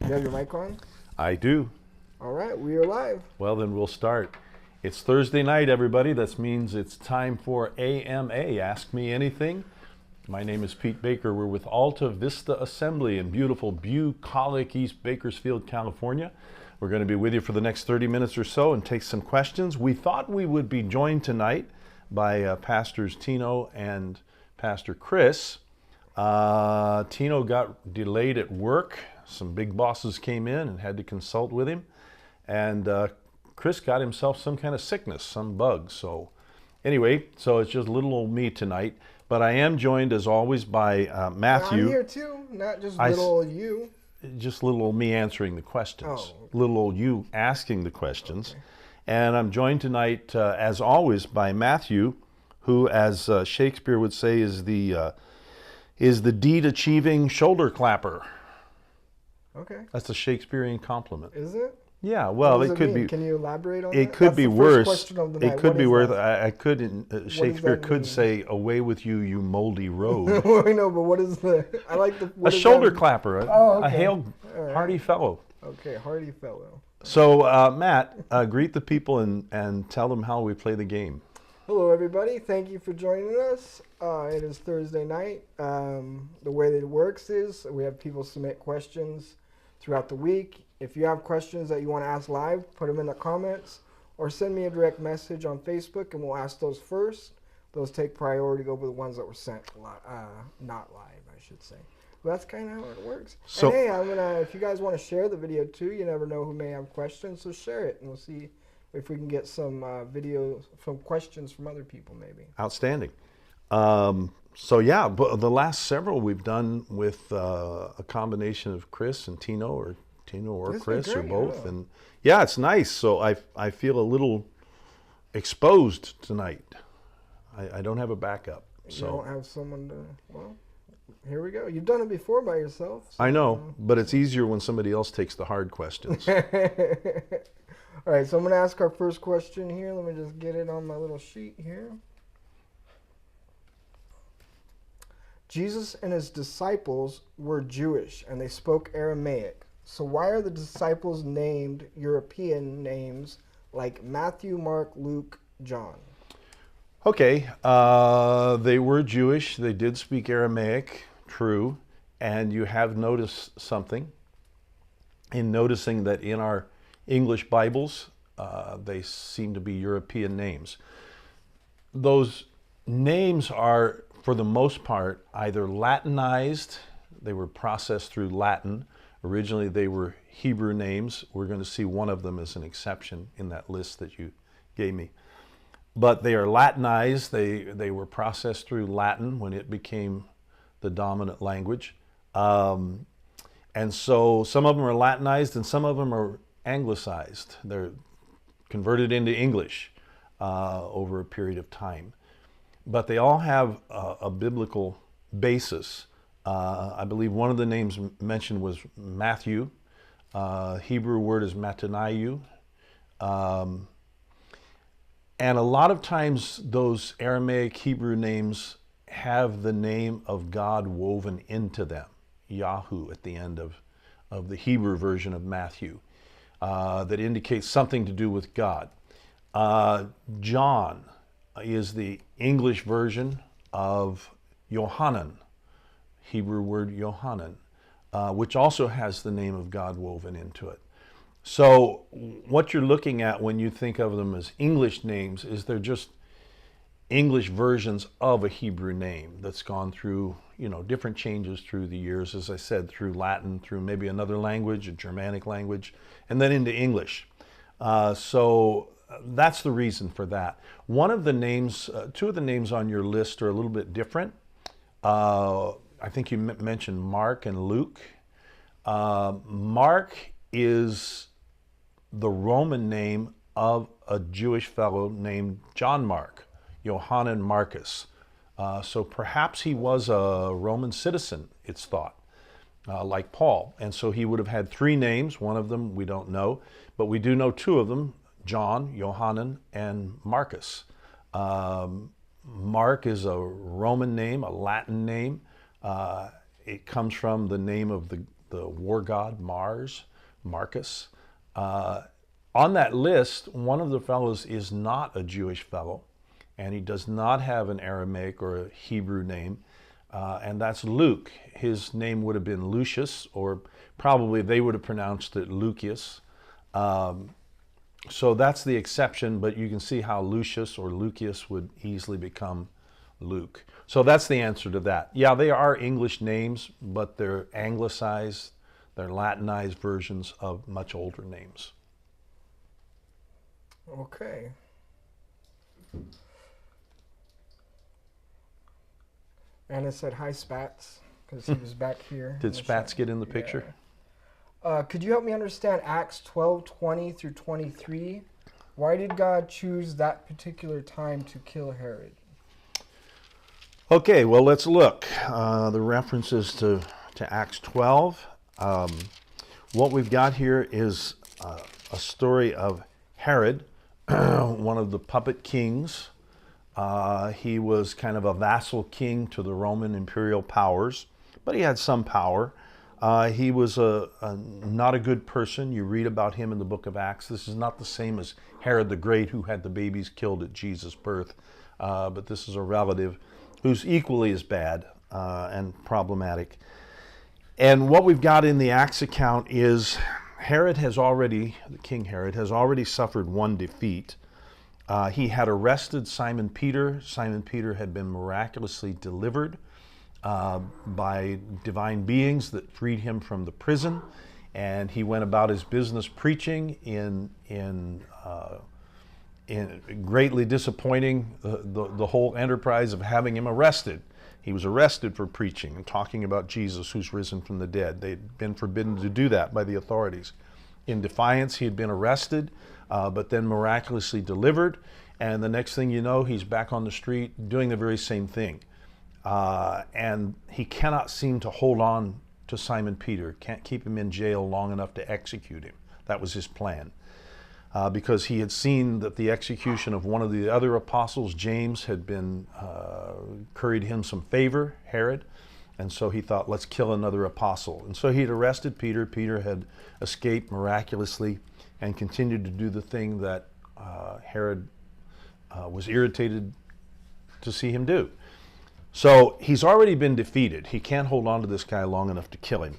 You have your mic on? I do. All right, we are live. Well, then we'll start. It's Thursday night, everybody. That means it's time for AMA, Ask Me Anything. My name is Pete Baker. We're with Alta Vista Assembly in beautiful bucolic East Bakersfield, California. We're going to be with you for the next 30 minutes or so and take some questions. We thought we would be joined tonight by Pastors Tino and Pastor Chris. Tino got delayed at work. Some big bosses came in and had to consult with him. And Chris got himself some kind of sickness, some bug. So anyway, so it's just little old me tonight. But I am joined, as always, by Matthew. I'm here too, not just little old you. Just little old me answering the questions. Oh, okay. Little old you asking the questions. Okay. And I'm joined tonight, as always, by Matthew, who, as Shakespeare would say, is the deed-achieving shoulder clapper. Okay. That's a Shakespearean compliment. Is it? Yeah, well, What does it could mean? be. Can you elaborate on It that? could That's be the first worse. question of the It night. could What be is worse. that? I could. Shakespeare that could mean? say, "Away with you, you moldy road." I know, but what is the? I like the. A What does shoulder that mean? clapper, a Oh, okay. hail, All right. hearty fellow. Okay, hearty fellow. So, Matt, greet the people and tell them how we play the game. Hello, everybody. Thank you for joining us. It is Thursday night. The way that it works is we have people submit questions throughout the week. If you have questions that you want to ask live, put them in the comments or send me a direct message on Facebook and we'll ask those first. Those take priority over the ones that were sent not live, I should say. But that's kind of how it works. So- and hey, if you guys want to share the video too, you never know who may have questions, so share it and we'll see if we can get some questions from other people maybe. Outstanding. So yeah, but the last several we've done with a combination of Chris and Tino, or It's Chris, been or great, both, yeah. and yeah, it's nice. So I feel a little exposed tonight. I don't have a backup. You So don't have someone to, well, here we go. You've done it before by yourself. So, I know, but it's easier when somebody else takes the hard questions. All right, so I'm going to ask our first question here. Let me just get it on my little sheet here. Jesus and his disciples were Jewish and they spoke Aramaic. So why are the disciples named European names like Matthew, Mark, Luke, John? Okay, they were Jewish. They did speak Aramaic, true. And you have noticed something in noticing that in our English Bibles, they seem to be European names. Those names are, for the most part, either Latinized, they were processed through Latin. Originally, they were Hebrew names. We're going to see one of them as an exception in that list that you gave me. But they are Latinized. They were processed through Latin when it became the dominant language. And so some of them are Latinized and some of them are Anglicized. They're converted into English over a period of time. But they all have a biblical basis. I believe one of the names mentioned was Matthew. Hebrew word is Matanayu. And a lot of times those Aramaic Hebrew names have the name of God woven into them, Yahoo at the end of the Hebrew version of Matthew, that indicates something to do with God. John is the English version of Yohanan, Hebrew word Yohanan, which also has the name of God woven into it. So what you're looking at when you think of them as English names is they're just English versions of a Hebrew name that's gone through, different changes through the years, as I said, through Latin, through maybe another language, a Germanic language, and then into English. So that's the reason for that. One of the names, two of the names on your list are a little bit different. I think you mentioned Mark and Luke. Mark is the Roman name of a Jewish fellow named John Mark, Johannan Marcus. So perhaps he was a Roman citizen, it's thought, like Paul. And so he would have had three names. One of them we don't know, but we do know two of them, John, Johannan, and Marcus. Mark is a Roman name, a Latin name. It comes from the name of the the war god Mars, Marcus. On that list, one of the fellows is not a Jewish fellow, and he does not have an Aramaic or a Hebrew name, and that's Luke. His name would have been Lucius, or probably they would have pronounced it Lucius. So that's the exception, but you can see how Lucius or Lucius would easily become Luke. So that's the answer to that. Yeah, they are English names, but they're anglicized, they're Latinized versions of much older names. Okay. Anna said hi, Spats, because he was back here. Did Spats get in the picture? Yeah. Could you help me understand Acts 12:20 through 23? Why did God choose that particular time to kill Herod? Okay, well, let's look. The references to Acts 12. What we've got here is a story of Herod, one of the puppet kings. He was kind of a vassal king to the Roman imperial powers, but he had some power. He was not a good person. You read about him in the book of Acts. This is not the same as Herod the Great, who had the babies killed at Jesus' birth, but this is a relative who's equally as bad and problematic. And what we've got in the Acts account is King Herod has already suffered one defeat. He had arrested Simon Peter. Simon Peter had been miraculously delivered by divine beings that freed him from the prison, and he went about his business preaching in greatly disappointing the whole enterprise of having him arrested. He was arrested for preaching and talking about Jesus who's risen from the dead. They'd been forbidden to do that by the authorities. In defiance, he had been arrested, but then miraculously delivered, and the next thing you know, he's back on the street doing the very same thing. And he cannot seem to hold on to Simon Peter, can't keep him in jail long enough to execute him. That was his plan. Because he had seen that the execution of one of the other apostles, James, had been curried him some favor, Herod, and so he thought, let's kill another apostle. And so he had arrested Peter. Peter had escaped miraculously and continued to do the thing that Herod was irritated to see him do. So he's already been defeated. He can't hold on to this guy long enough to kill him.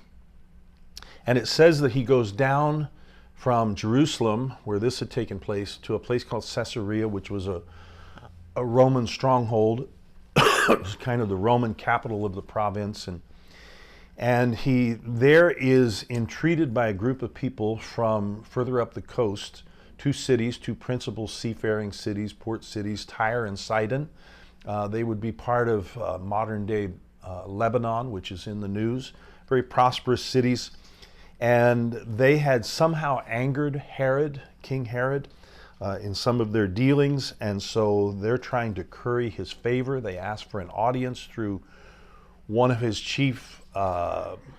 And it says that he goes down from Jerusalem, where this had taken place, to a place called Caesarea, which was a Roman stronghold. It was kind of the Roman capital of the province. And he there is entreated by a group of people from further up the coast, two principal seafaring cities, port cities, Tyre and Sidon. They would be part of modern-day Lebanon, which is in the news. Very prosperous cities. And they had somehow angered Herod, King Herod, in some of their dealings, and so they're trying to curry his favor. They asked for an audience through one of his chief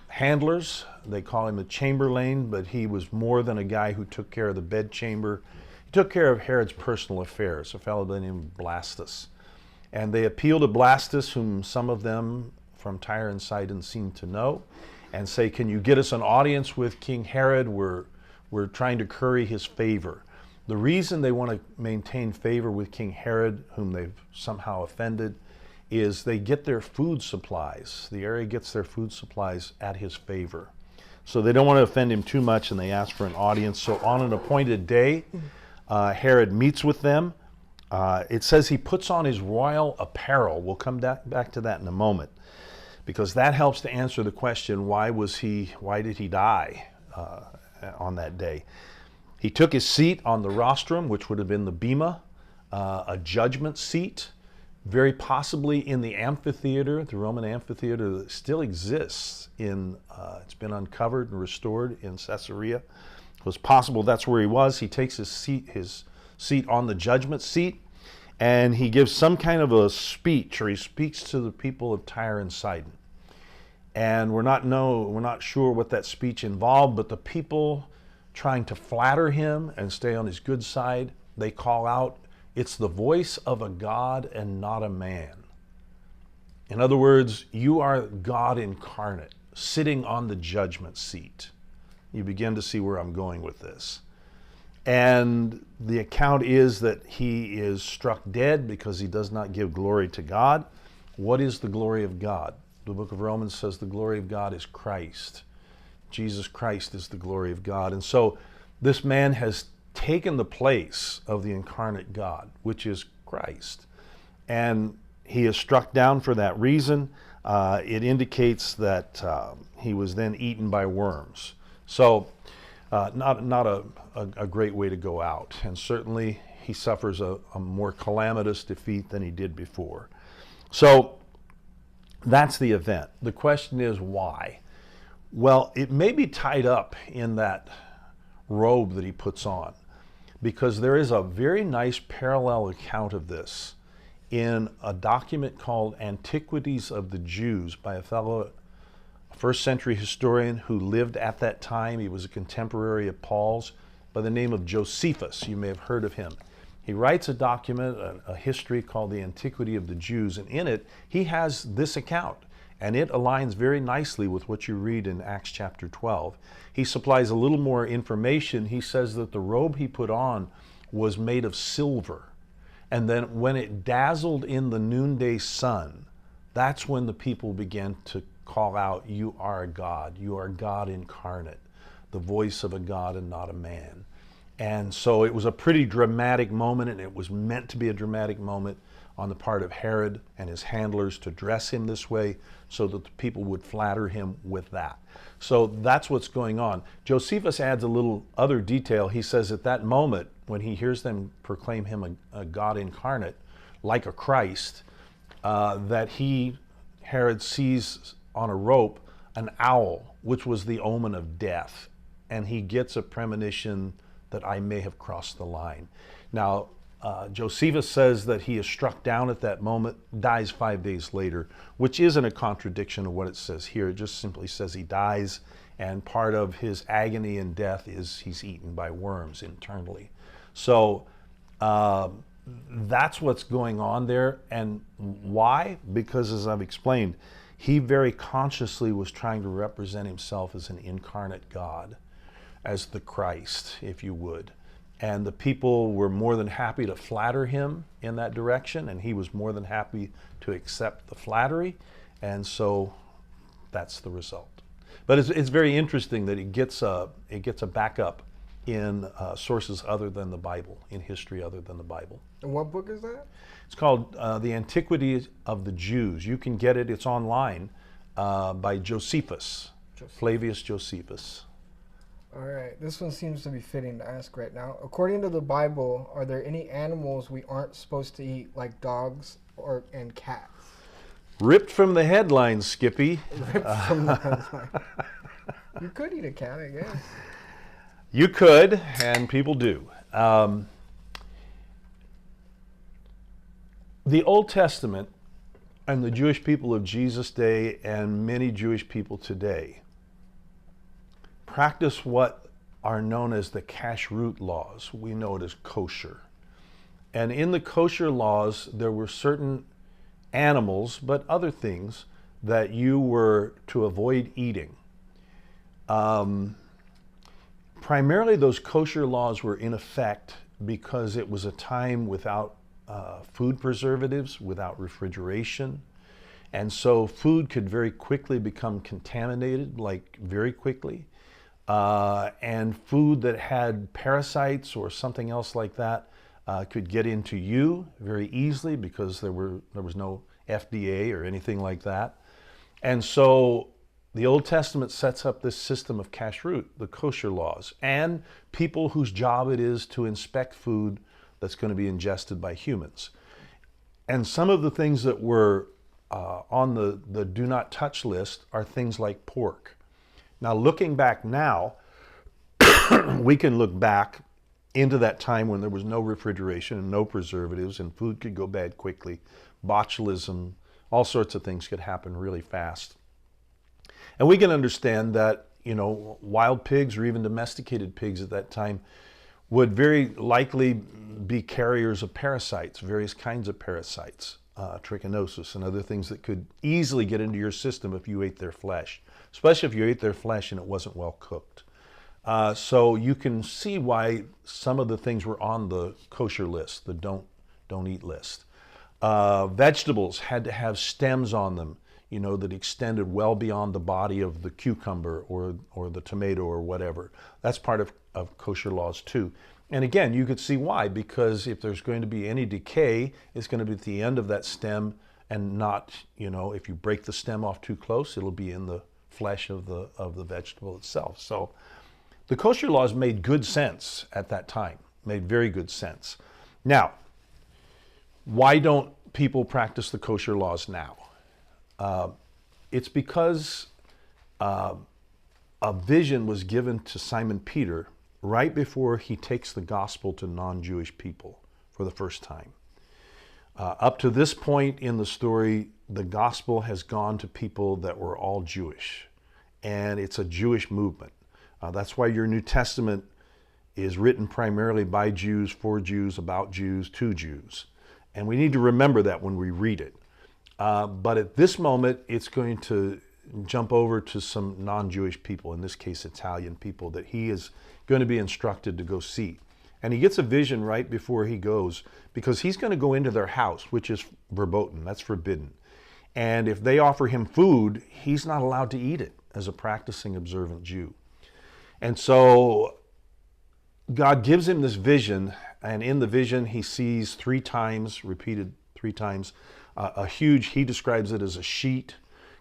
handlers. They call him a chamberlain, but he was more than a guy who took care of the bedchamber. He took care of Herod's personal affairs, a fellow named Blastus. And they appeal to Blastus, whom some of them from Tyre and Sidon seem to know, and say, can you get us an audience with King Herod? We're trying to curry his favor. The reason they want to maintain favor with King Herod, whom they've somehow offended, is they get their food supplies. The area gets their food supplies at his favor. So they don't want to offend him too much, and they ask for an audience. So on an appointed day, Herod meets with them. It says he puts on his royal apparel. We'll come back to that in a moment, because that helps to answer the question, why did he die on that day? He took his seat on the rostrum, which would have been the bema, a judgment seat, very possibly in the amphitheater, the Roman amphitheater that still exists it's been uncovered and restored in Caesarea. It was possible that's where he was. He takes his seat on the judgment seat, and he gives some kind of a speech, or he speaks to the people of Tyre and Sidon. And we're not sure what that speech involved, but the people trying to flatter him and stay on his good side, they call out, it's the voice of a God and not a man. In other words, you are God incarnate, sitting on the judgment seat. You begin to see where I'm going with this. And the account is that he is struck dead because he does not give glory to God. What is the glory of God? The book of Romans says the glory of God is Christ. Jesus Christ is the glory of God. And so this man has taken the place of the incarnate God, which is Christ. And he is struck down for that reason. It indicates that he was then eaten by worms. So not a great way to go out. And certainly he suffers a more calamitous defeat than he did before. So that's the event. The question is why? Well, it may be tied up in that robe that he puts on, because there is a very nice parallel account of this in a document called Antiquities of the Jews by a fellow, a first century historian who lived at that time. He was a contemporary of Paul's by the name of Josephus. You may have heard of him. He writes a document, a history called the Antiquity of the Jews, and in it he has this account, and it aligns very nicely with what you read in Acts chapter 12. He supplies a little more information. He says that the robe he put on was made of silver, and then when it dazzled in the noonday sun, that's when the people began to call out, "You are a God, you are God incarnate, the voice of a God and not a man." And so it was a pretty dramatic moment, and it was meant to be a dramatic moment on the part of Herod and his handlers to dress him this way so that the people would flatter him with that. So that's what's going on. Josephus adds a little other detail. He says at that moment, when he hears them proclaim him a God incarnate, like a Christ, that Herod, sees on a rope an owl, which was the omen of death. And he gets a premonition that I may have crossed the line. Now, Josephus says that he is struck down at that moment, dies 5 days later, which isn't a contradiction of what it says here. It just simply says he dies, and part of his agony and death is he's eaten by worms internally. So that's what's going on there. And why? Because, as I've explained, he very consciously was trying to represent himself as an incarnate God, as the Christ, if you would. And the people were more than happy to flatter him in that direction, and he was more than happy to accept the flattery, and so that's the result. But it's very interesting that it gets a backup in sources other than the Bible, in history other than the Bible. And what book is that? It's called The Antiquities of the Jews. You can get it, it's online, by Josephus, Flavius Josephus. All right, this one seems to be fitting to ask right now. According to the Bible, are there any animals we aren't supposed to eat, like dogs and cats? Ripped from the headlines, Skippy. Ripped from the headline. You could eat a cat, I guess. You could, and people do. The Old Testament and the Jewish people of Jesus' day and many Jewish people today practice what are known as the kashrut laws. We know it as kosher. And in the kosher laws, there were certain animals, but other things that you were to avoid eating. Primarily, those kosher laws were in effect because it was a time without food preservatives, without refrigeration. And so food could very quickly become contaminated, like very quickly. And food that had parasites or something else like that could get into you very easily because there was no FDA or anything like that. And so the Old Testament sets up this system of kashrut, the kosher laws, and people whose job it is to inspect food that's going to be ingested by humans. And some of the things that were on the do not touch list are things like pork. Now, looking back now, we can look back into that time when there was no refrigeration and no preservatives and food could go bad quickly. Botulism, all sorts of things could happen really fast. And we can understand that, wild pigs or even domesticated pigs at that time would very likely be carriers of parasites, various kinds of parasites, trichinosis and other things that could easily get into your system if you ate their flesh. especially if you ate their flesh and it wasn't well cooked. So you can see why some of the things were on the kosher list, the don't eat list. Vegetables had to have stems on them, that extended well beyond the body of the cucumber or the tomato or whatever. That's part of kosher laws too. And again, you could see why, because if there's going to be any decay, it's going to be at the end of that stem and not, if you break the stem off too close, it'll be in the flesh of the vegetable itself. So the kosher laws made good sense at that time, made very good sense. Now, why don't people practice the kosher laws now? It's because a vision was given to Simon Peter right before he takes the gospel to non-Jewish people for the first time. Up to this point in the story, the gospel has gone to people that were all Jewish, and it's a Jewish movement. That's why your New Testament is written primarily by Jews, for Jews, about Jews, to Jews. And we need to remember that when we read it. But at this moment, it's going to jump over to some non-Jewish people, in this case Italian people, that he is going to be instructed to go see. And he gets a vision right before he goes, because he's going to go into their house, which is verboten, that's forbidden. And if they offer him food, he's not allowed to eat it as a practicing observant Jew. And so God gives him this vision, and in the vision he sees three times, repeated three times, a huge, he describes it as a sheet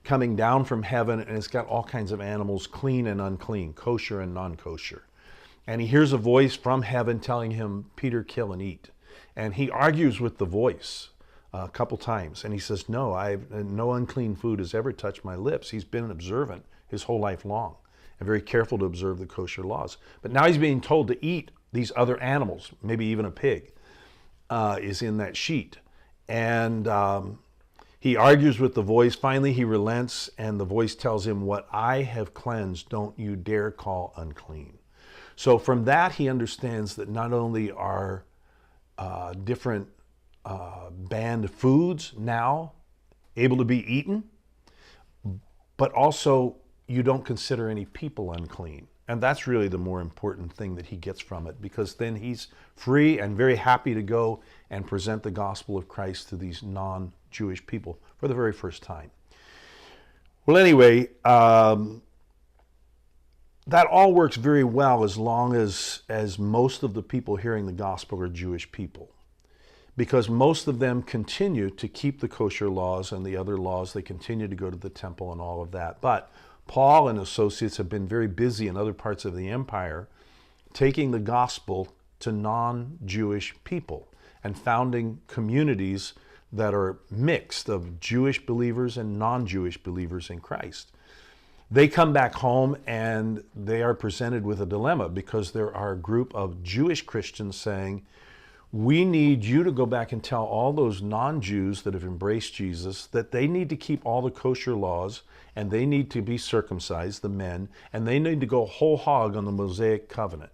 coming down from heaven, and it's got all kinds of animals, clean and unclean, kosher and non-kosher. And he hears a voice from heaven telling him, Peter, kill and eat. And he argues with the voice a couple times, and he says, no unclean food has ever touched my lips. He's been an observant his whole life long and very careful to observe the kosher laws. But now he's being told to eat these other animals, maybe even a pig is in that sheet. And he argues with the voice. Finally, he relents, and the voice tells him, what I have cleansed, don't you dare call unclean. So from that, he understands that not only are different banned foods now able to be eaten, but also you don't consider any people unclean. And that's really the more important thing that he gets from it, because then he's free and very happy to go and present the gospel of Christ to these non-Jewish people for the very first time. Well, anyway, that all works very well as long as most of the people hearing the gospel are Jewish people, because most of them continue to keep the kosher laws and the other laws. They continue to go to the temple and all of that. But Paul and associates have been very busy in other parts of the empire taking the gospel to non-Jewish people and founding communities that are mixed of Jewish believers and non-Jewish believers in Christ. They come back home and they are presented with a dilemma, because there are a group of Jewish Christians saying, we need you to go back and tell all those non-Jews that have embraced Jesus that they need to keep all the kosher laws, and they need to be circumcised, the men, and they need to go whole hog on the Mosaic covenant.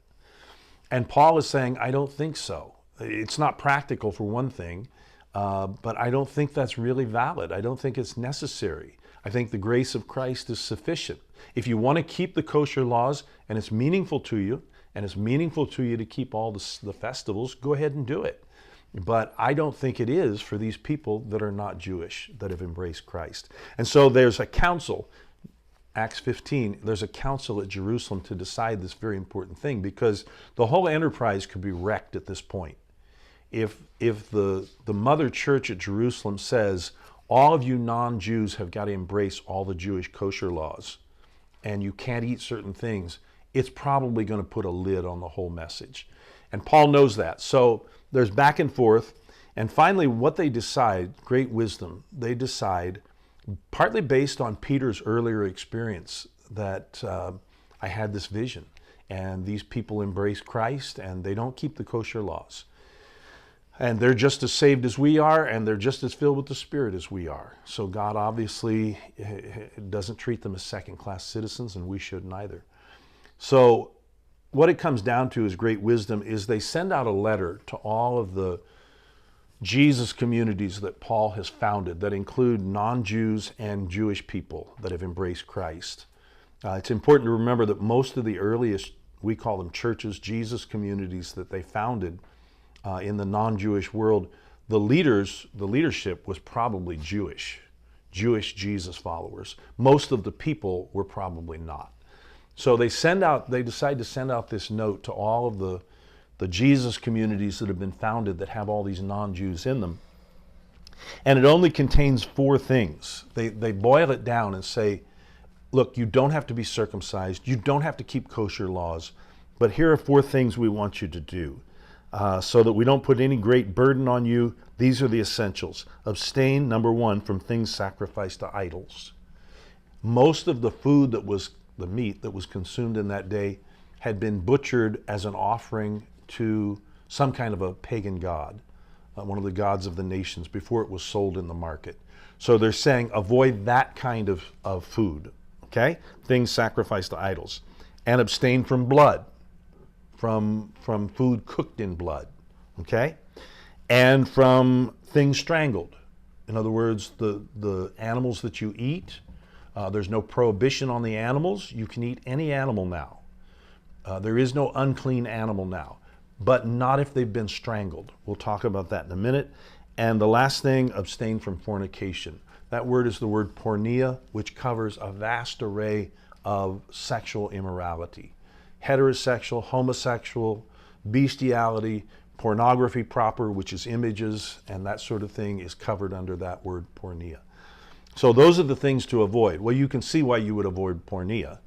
And Paul is saying, I don't think so. It's not practical, for one thing, but I don't think that's really valid. I don't think it's necessary. I think the grace of Christ is sufficient. If you want to keep the kosher laws and it's meaningful to you, and it's meaningful to you to keep all the festivals, go ahead and do it. But I don't think it is for these people that are not Jewish, that have embraced Christ. And so there's a council, Acts 15, there's a council at Jerusalem to decide this very important thing, because the whole enterprise could be wrecked at this point. If the mother church at Jerusalem says, all of you non-Jews have got to embrace all the Jewish kosher laws, and you can't eat certain things, it's probably going to put a lid on the whole message. And Paul knows that. So there's back and forth. And finally, what they decide, great wisdom, they decide, partly based on Peter's earlier experience, that I had this vision, and these people embrace Christ, and they don't keep the kosher laws. And they're just as saved as we are, and they're just as filled with the Spirit as we are. So God obviously doesn't treat them as second-class citizens, and we shouldn't either. So what it comes down to is great wisdom is they send out a letter to all of the Jesus communities that Paul has founded that include non-Jews and Jewish people that have embraced Christ. It's important to remember that most of the earliest, we call them churches, Jesus communities that they founded in the non-Jewish world, the leadership was probably Jewish Jesus followers. Most of the people were probably not. So they decide to send out this note to all of the Jesus communities that have been founded that have all these non-Jews in them. And it only contains 4 things. They boil it down and say, look, you don't have to be circumcised. You don't have to keep kosher laws. But here are 4 things we want you to do so that we don't put any great burden on you. These are the essentials. Abstain, number 1, from things sacrificed to idols. Most of the food the meat that was consumed in that day had been butchered as an offering to some kind of a pagan god, one of the gods of the nations, before it was sold in the market. So they're saying avoid that kind of food. Okay? Things sacrificed to idols. And abstain from blood, from food cooked in blood. Okay? And from things strangled. In other words, the animals that you eat, there's no prohibition on the animals. You can eat any animal now. There is no unclean animal now, but not if they've been strangled. We'll talk about that in a minute. And the last thing, abstain from fornication. That word is the word porneia, which covers a vast array of sexual immorality. Heterosexual, homosexual, bestiality, pornography proper, which is images, and that sort of thing is covered under that word porneia. So those are the things to avoid. Well, you can see why you would avoid porneia,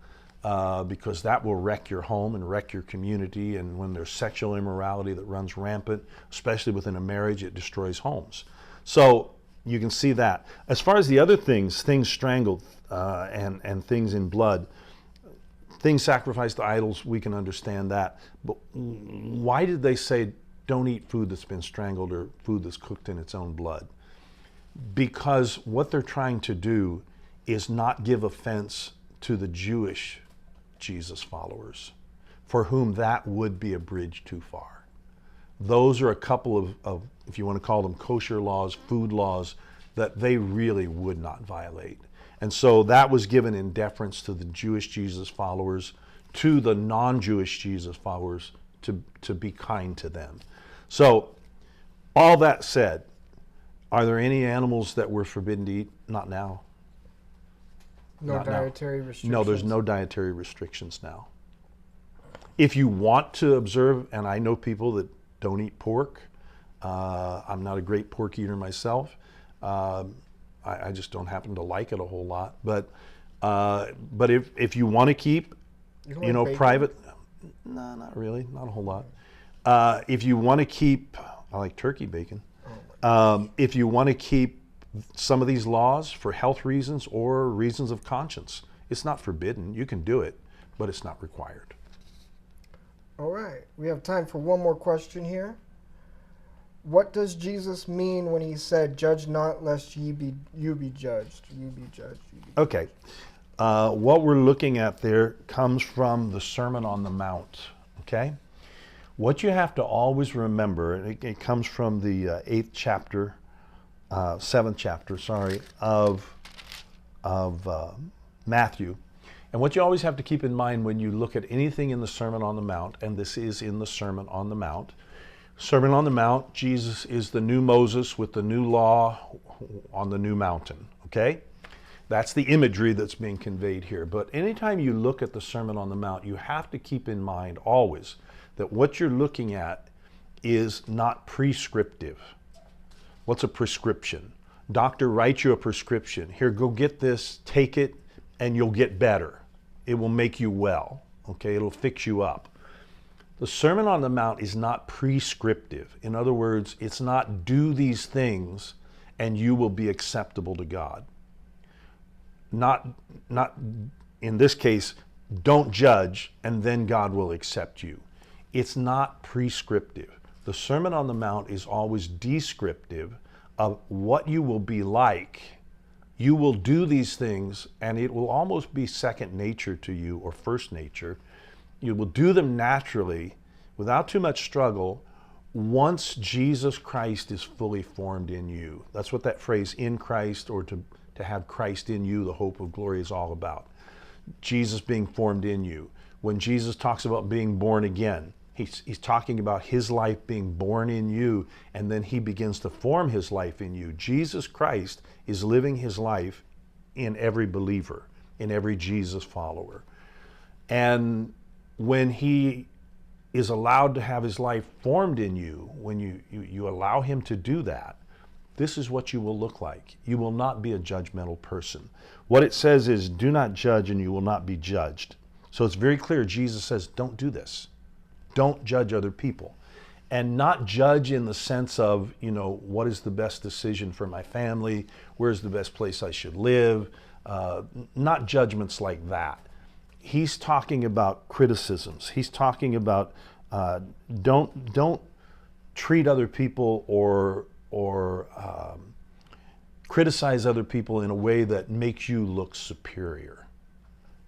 because that will wreck your home and wreck your community, and when there's sexual immorality that runs rampant, especially within a marriage, it destroys homes. So you can see that. As far as the other things strangled and things in blood, things sacrificed to idols, we can understand that. But why did they say don't eat food that's been strangled or food that's cooked in its own blood? Because what they're trying to do is not give offense to the Jewish Jesus followers, for whom that would be a bridge too far. Those are a couple of, if you want to call them kosher laws, food laws, that they really would not violate. And so that was given in deference to the Jewish Jesus followers, to the non-Jewish Jesus followers, to be kind to them. So all that said, are there any animals that we're forbidden to eat? Not now. No dietary restrictions? No, there's no dietary restrictions now. If you want to observe, and I know people that don't eat pork, I'm not a great pork eater myself. I just don't happen to like it a whole lot. But if you want to keep, private, no, not really, not a whole lot. If you want to keep, I like turkey bacon. If you want to keep some of these laws for health reasons or reasons of conscience, it's not forbidden. You can do it, but it's not required. All right. We have time for one more question here. What does Jesus mean when he said, "Judge not, lest you be judged"? You be judged. Okay. What we're looking at there comes from the Sermon on the Mount. Okay. What you have to always remember, and it comes from the 7th chapter, of Matthew. And what you always have to keep in mind when you look at anything in the Sermon on the Mount, and this is in the Sermon on the Mount. Sermon on the Mount, Jesus is the new Moses with the new law on the new mountain, okay? That's the imagery that's being conveyed here. But anytime you look at the Sermon on the Mount, you have to keep in mind always that what you're looking at is not prescriptive. What's a prescription? Doctor writes you a prescription. Here, go get this, take it, and you'll get better. It will make you well, okay? It'll fix you up. The Sermon on the Mount is not prescriptive. In other words, it's not do these things and you will be acceptable to God. Not in this case, don't judge and then God will accept you. It's not prescriptive. The Sermon on the Mount is always descriptive of what you will be like. You will do these things and it will almost be second nature to you, or first nature. You will do them naturally without too much struggle once Jesus Christ is fully formed in you. That's what that phrase, in Christ, or to have Christ in you, the hope of glory, is all about. Jesus being formed in you. When Jesus talks about being born again, he's talking about his life being born in you, and then he begins to form his life in you. Jesus Christ is living his life in every believer, in every Jesus follower. And when he is allowed to have his life formed in you, when you allow him to do that, this is what you will look like. You will not be a judgmental person. What it says is, do not judge and you will not be judged. So it's very clear. Jesus says, don't do this. Don't judge other people. And not judge in the sense of, what is the best decision for my family? Where's the best place I should live? Not judgments like that. He's talking about criticisms. He's talking about don't treat other people or criticize other people in a way that makes you look superior.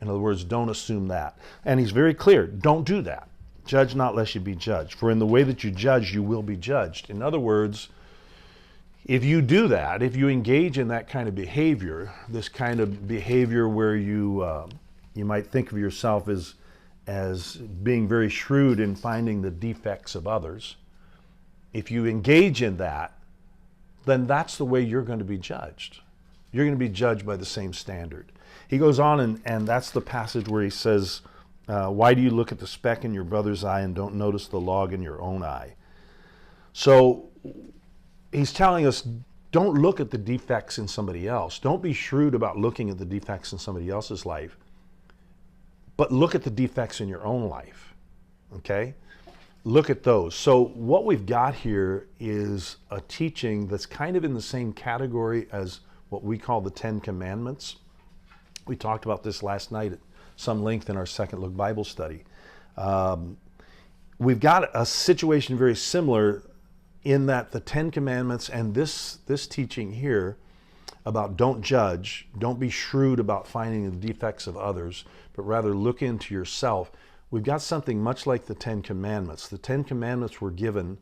In other words, don't assume that. And he's very clear, don't do that. Judge not lest you be judged. For in the way that you judge, you will be judged. In other words, if you do that, if you engage in that kind of behavior, this kind of behavior where you might think of yourself as being very shrewd in finding the defects of others, if you engage in that, then that's the way you're going to be judged. You're going to be judged by the same standard. He goes on, and that's the passage where he says, why do you look at the speck in your brother's eye and don't notice the log in your own eye? So he's telling us, don't look at the defects in somebody else. Don't be shrewd about looking at the defects in somebody else's life, but look at the defects in your own life, okay? Look at those. So what we've got here is a teaching that's kind of in the same category as what we call the Ten Commandments. We talked about this last night at some length in our Second Look Bible study. We've got a situation very similar in that the Ten Commandments and this teaching here about don't judge, don't be shrewd about finding the defects of others, but rather look into yourself. We've got something much like the Ten Commandments. The Ten Commandments were given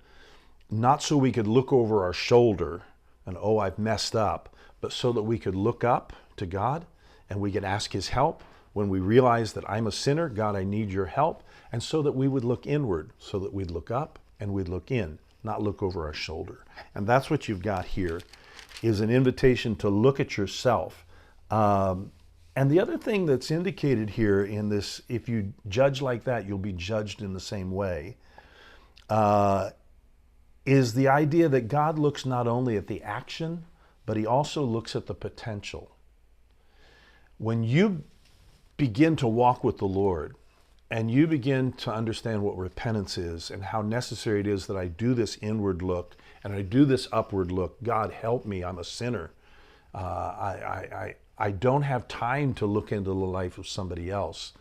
not so we could look over our shoulder and, oh, I've messed up, but so that we could look up to God and we could ask his help. When we realize that I'm a sinner, God, I need your help, and so that we would look inward, so that we'd look up and we'd look in, not look over our shoulder. And that's what you've got here, is an invitation to look at yourself. And the other thing that's indicated here in this, if you judge like that, you'll be judged in the same way, is the idea that God looks not only at the action, but he also looks at the potential. When you begin to walk with the Lord and you begin to understand what repentance is and how necessary it is that I do this inward look and I do this upward look, God help me, I'm a sinner. I don't have time to look into the life of somebody else.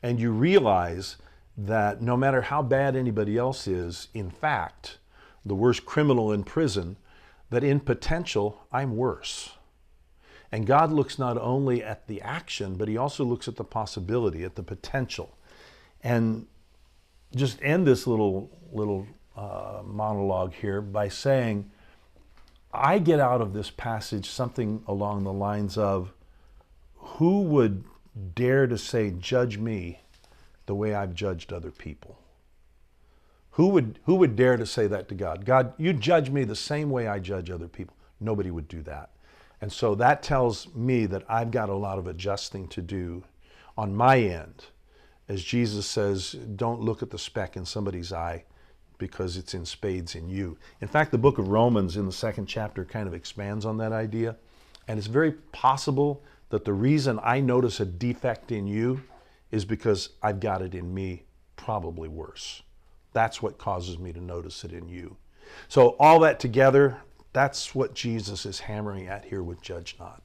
And you realize that no matter how bad anybody else is, in fact, the worst criminal in prison, that in potential, I'm worse. And God looks not only at the action, but he also looks at the possibility, at the potential. And just end this little monologue here by saying, I get out of this passage something along the lines of, who would dare to say, judge me the way I've judged other people? Who would dare to say that to God? God, you judge me the same way I judge other people. Nobody would do that. And so that tells me that I've got a lot of adjusting to do on my end. As Jesus says, don't look at the speck in somebody's eye because it's in spades in you. In fact, the book of Romans in the 2nd chapter kind of expands on that idea. And it's very possible that the reason I notice a defect in you is because I've got it in me, probably worse. That's what causes me to notice it in you. So all that together, that's what Jesus is hammering at here with judge not.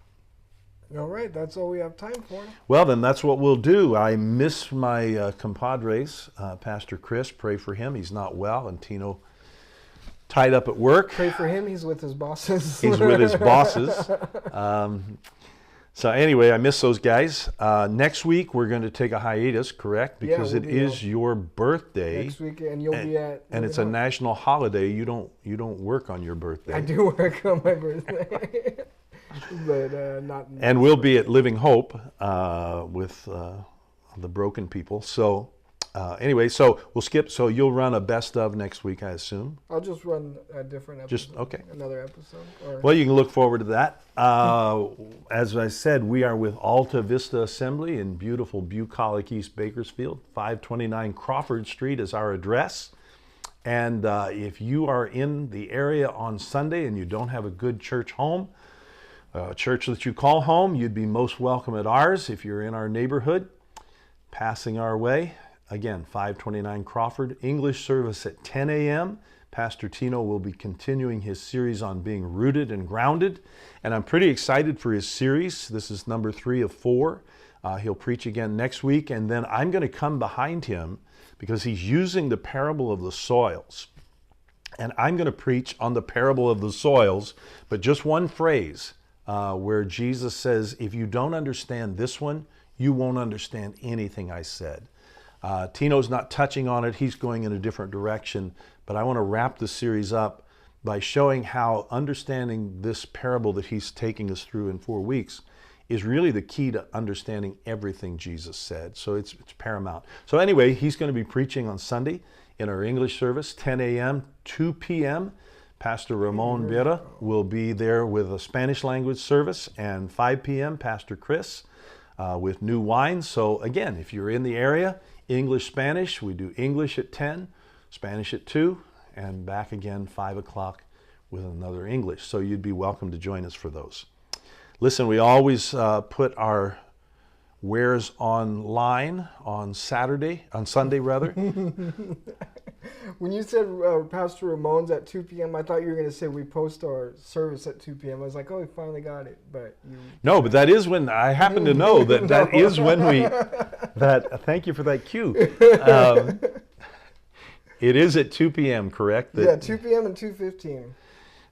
All right, that's all we have time for. Well, then that's what we'll do. I miss my compadres, Pastor Chris. Pray for him. He's not well, and Tino tied up at work. Pray for him. He's with his bosses. He's with his bosses. So anyway, I miss those guys. Next week, we're going to take a hiatus, correct? Because it is your birthday. Next week, and you'll be at... And it's a national holiday. You don't work on your birthday. I do work on my birthday. but not. And we'll be at Living Hope with the broken people. So anyway, so we'll skip. So you'll run a best of next week, I assume. I'll just run a different episode. Just okay. Another episode. Or... Well, you can look forward to that. As I said, we are with Alta Vista Assembly in beautiful bucolic East Bakersfield. 529 Crawford Street is our address. And if you are in the area on Sunday and you don't have a good church home, a church that you call home, you'd be most welcome at ours if you're in our neighborhood, passing our way. Again, 529 Crawford, English service at 10 a.m. Pastor Tino will be continuing his series on being rooted and grounded. And I'm pretty excited for his series. This is number 3 of 4. He'll preach again next week. And then I'm going to come behind him because he's using the parable of the soils. And I'm going to preach on the parable of the soils, but just one phrase where Jesus says, if you don't understand this one, you won't understand anything I said. Tino's not touching on it. He's going in a different direction. But I want to wrap the series up by showing how understanding this parable that he's taking us through in 4 weeks is really the key to understanding everything Jesus said. So it's paramount. So anyway, he's going to be preaching on Sunday in our English service, 10 a.m., 2 p.m. Pastor Ramon Vera will be there with a Spanish language service, and 5 p.m., Pastor Chris with new wine. So again, if you're in the area, English, Spanish, we do English at 10, Spanish at 2, and back again 5 o'clock with another English. So you'd be welcome to join us for those. Listen, we always put our wares online on Sunday rather. When you said Pastor Ramon's at 2 p.m., I thought you were going to say we post our service at 2 p.m. I was like, oh, we finally got it. But no, but that is when I happen to know that that is when we, thank you for that cue. It is at 2 p.m., correct? Yeah, 2 p.m. and 2:15.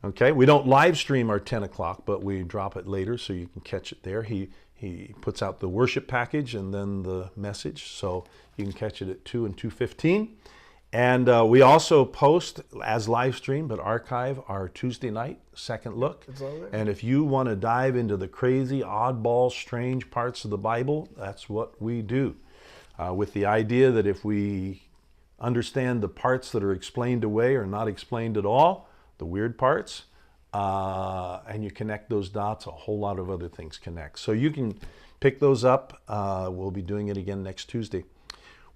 Okay, we don't live stream our 10 o'clock, but we drop it later so you can catch it there. He puts out the worship package and then the message, so you can catch it at 2 and 2:15. And we also post as live stream, but archive our Tuesday night second look. It's all there. And if you want to dive into the crazy, oddball, strange parts of the Bible, that's what we do. With the idea that if we understand the parts that are explained away or not explained at all, the weird parts, and you connect those dots, a whole lot of other things connect. So you can pick those up. We'll be doing it again next Tuesday.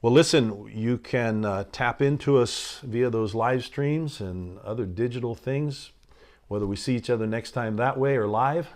Well, listen, you can tap into us via those live streams and other digital things, whether we see each other next time that way or live.